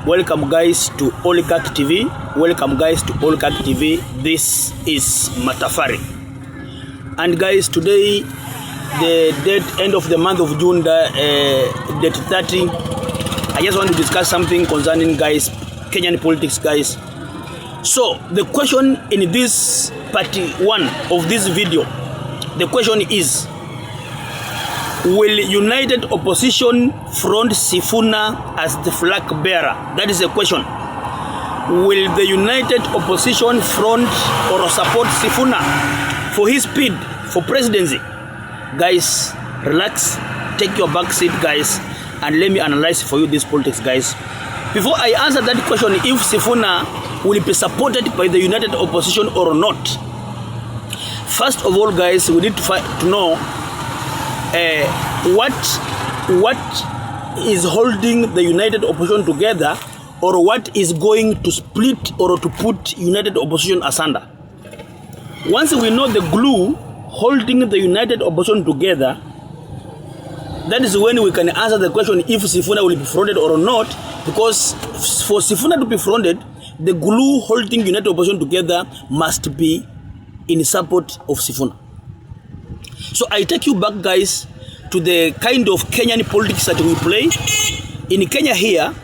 Welcome guys to Oligarch TV. Welcome guys to Oligarch TV. This is Matafari. And guys, today the date end of the month of June, date 30. I just want to discuss something concerning guys Kenyan politics, guys. So the question in this part 1 of this video, the question is, will United Opposition front Sifuna as the flag bearer? That is the question. Will the United Opposition front or support Sifuna for his bid for presidency? Guys, relax, take your back seat, guys, and let me analyze for you this politics, guys. Before I answer that question, if Sifuna will be supported by the United Opposition or not, first of all, guys, we need to know what is holding the United Opposition together, or what is going to split or to put United Opposition asunder. Once we know the glue holding the United Opposition together, that is when we can answer the question if Sifuna will be fronted or not, because for Sifuna to be fronted, the glue holding United Opposition together must be in support of Sifuna. So I take you back, guys, to the kind of Kenyan politics that we play. In Kenya here,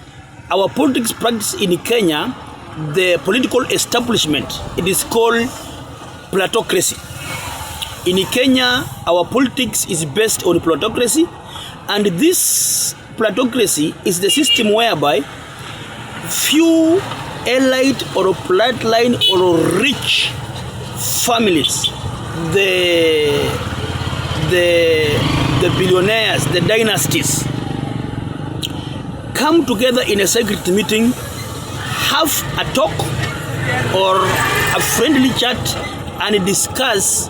our politics practice in Kenya, the political establishment, it is called plutocracy. In Kenya, our politics is based on plutocracy, and this plutocracy is the system whereby few elite or bloodline or rich families, the billionaires, the dynasties, come together in a secret meeting, have a talk or a friendly chat, and discuss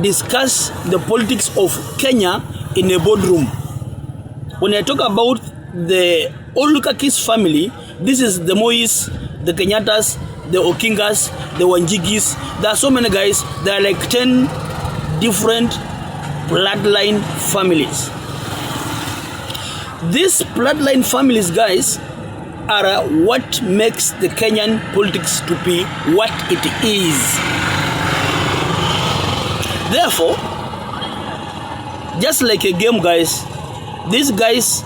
the politics of Kenya in a boardroom. When I talk about the Olukakis family, this is the Mois, the Kenyatas, the Okingas, the Wanjigis. There are so many guys. There are like 10 different bloodline families. These bloodline families, guys, are what makes the Kenyan politics to be what it is. Therefore, just like a game, guys, these guys,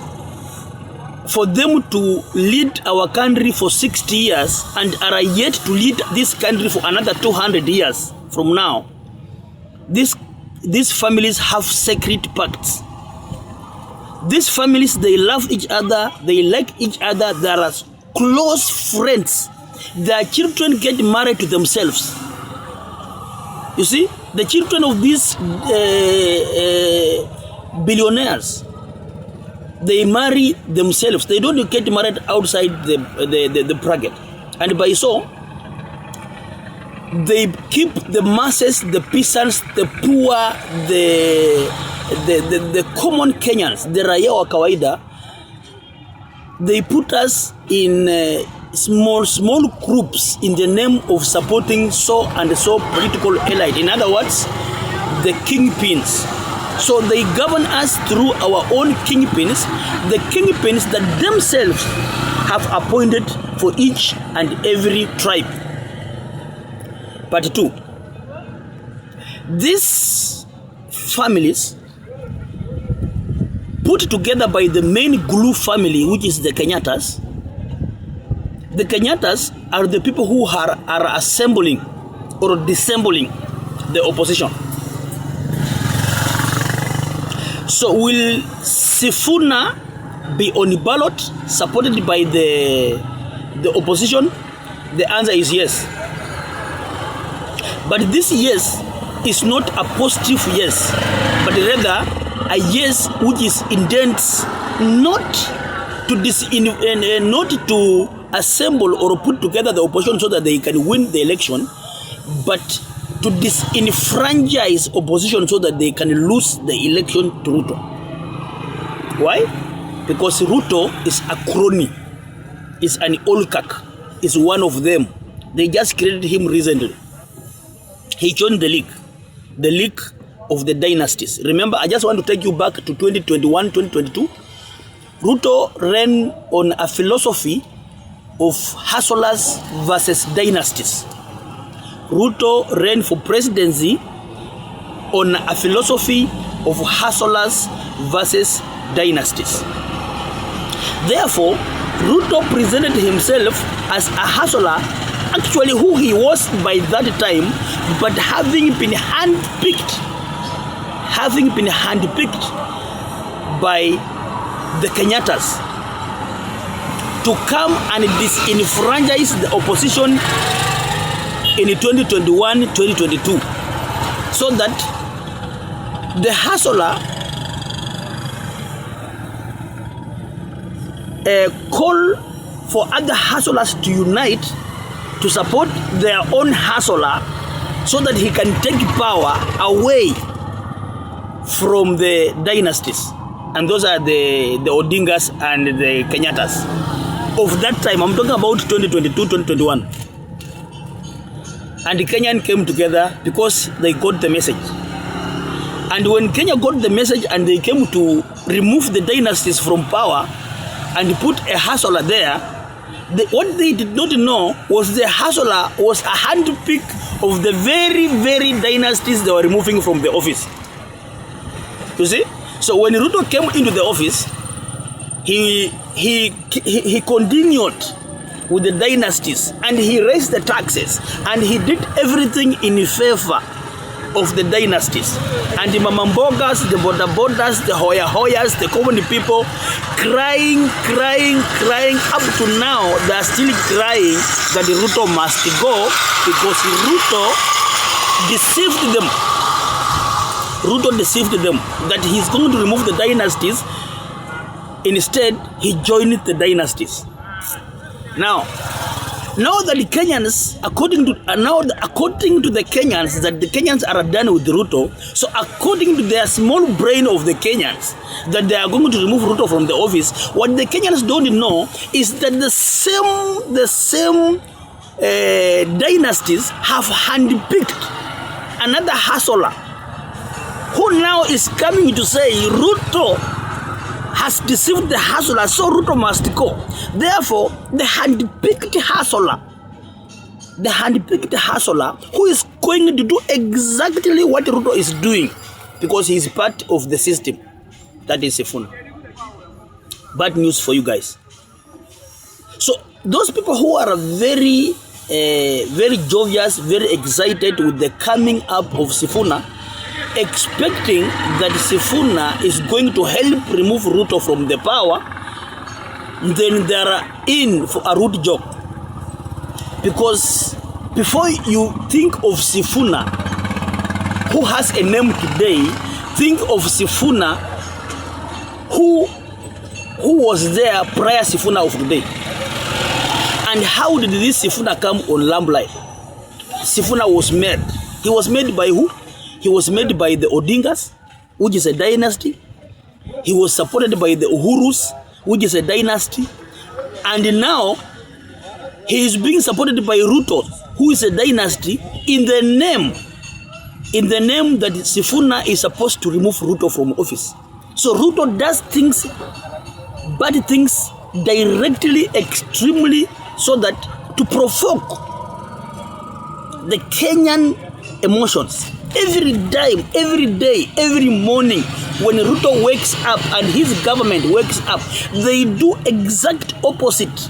for them to lead our country for 60 years and are yet to lead this country for another 200 years from now, these families have sacred pacts. These families, they love each other, they like each other, they are close friends. Their children get married to themselves. You see, the children of these billionaires, they marry themselves. They don't get married outside the bracket. And by so, they keep the masses, the peasants, the poor, the common Kenyans, the raia wa kawaida. They put us in small groups in the name of supporting so and so political elite. In other words, the kingpins. So they govern us through our own kingpins, the kingpins that themselves have appointed for each and every tribe. Part 2. These families, put together by the main glue family, which is the Kenyatas. The Kenyatas are the people who are assembling or dissembling the opposition. So will Sifuna be on the ballot supported by the opposition? The answer is yes. But this yes is not a positive yes, but rather a yes which is intends not to assemble or put together the opposition so that they can win the election, but to disenfranchise opposition so that they can lose the election to Ruto. Why? Because Ruto is a crony, is an oligarch, is one of them. They just created him recently. He joined the league of the dynasties. Remember, I just want to take you back to 2021, 2022. Ruto ran on a philosophy of hustlers versus dynasties. Ruto ran for presidency on a philosophy of hustlers versus dynasties. Therefore, Ruto presented himself as a hustler, actually who he was by that time, but having been handpicked by the Kenyattas to come and disenfranchise the opposition in 2021-2022, so that the hustler call for other hustlers to unite to support their own hustler, so that he can take power away from the dynasties. And those are the Odingas and the Kenyattas of that time. I'm talking about 2022-2021. And the Kenyan came together because they got the message. And when Kenya got the message and they came to remove the dynasties from power and put a hustler there, what they did not know was the hustler was a handpick of the very, very dynasties they were removing from the office. You see? So when Ruto came into the office, he continued with the dynasties, and he raised the taxes, and he did everything in favor of the dynasties. And the Mamambogas, the Bodabodas, the Hoyas, the common people, crying, up to now, they are still crying that the Ruto must go, because Ruto deceived them. Ruto deceived them that he's going to remove the dynasties. Instead, he joined the dynasties. Now that the Kenyans, according to the Kenyans, that the Kenyans are done with Ruto, so according to their small brain of the Kenyans, that they are going to remove Ruto from the office, what the Kenyans don't know is that the same dynasties have handpicked another hustler, who now is coming to say Ruto has deceived the hustler, so Ruto must go. Therefore, the handpicked hustler who is going to do exactly what Ruto is doing, because he is part of the system, that is Sifuna. Bad news for you guys. So those people who are very jovious, very excited with the coming up of Sifuna, expecting that Sifuna is going to help remove Ruto from the power, then they are in for a rude joke. Because before you think of Sifuna, who has a name today, think of Sifuna who was there prior Sifuna of today. And how did this Sifuna come on lamplight? Sifuna was made. He was made by who? He was made by the Odingas, which is a dynasty. He was supported by the Uhurus, which is a dynasty. And now, he is being supported by Ruto, who is a dynasty, in the name that Sifuna is supposed to remove Ruto from office. So Ruto does things, bad things, directly, extremely, so that to provoke the Kenyan emotions. Every time, every day, every morning, when Ruto wakes up and his government wakes up, they do exact opposite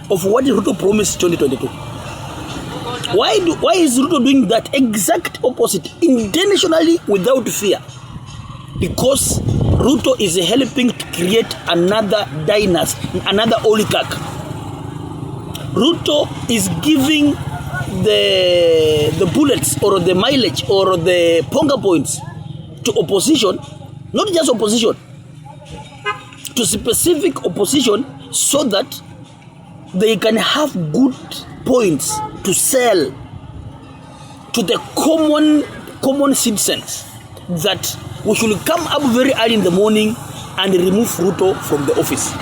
of what Ruto promised 2022. Why is Ruto doing that exact opposite intentionally without fear? Because Ruto is helping to create another dynasty, another oligarch. Ruto is giving the bullets or the mileage or the ponga points to opposition, not just opposition, to specific opposition, so that they can have good points to sell to the common citizens, that we should come up very early in the morning and remove Ruto from the office.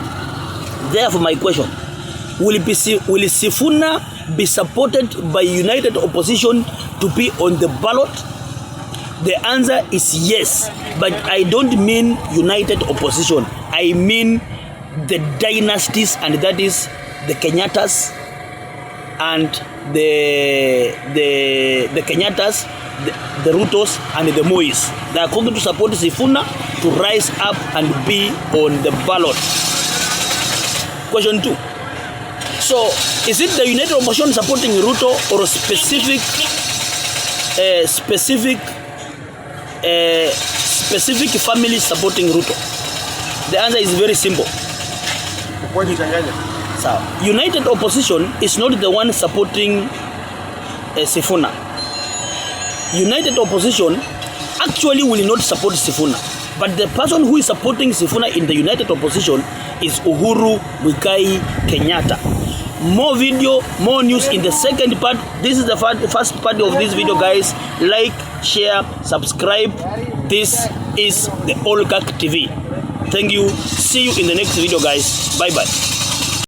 Therefore, my question, will Sifuna be supported by united opposition to be on the ballot? The answer is yes, but I don't mean united opposition. I mean the dynasties, and that is the Kenyatas and the Kenyatas, the Rutos and the Mois. They are going to support Sifuna to rise up and be on the ballot. Question 2. So, is it the United Opposition supporting Ruto or specific families supporting Ruto? The answer is very simple. So, United Opposition is not the one supporting Sifuna. United Opposition actually will not support Sifuna. But the person who is supporting Sifuna in the United Opposition is Uhuru Muigai Kenyatta. More video, more news in the second part. This is the first part of this video, guys. Like, share, subscribe. This is the Olkak TV. Thank you. See you in the next video, guys. Bye-bye.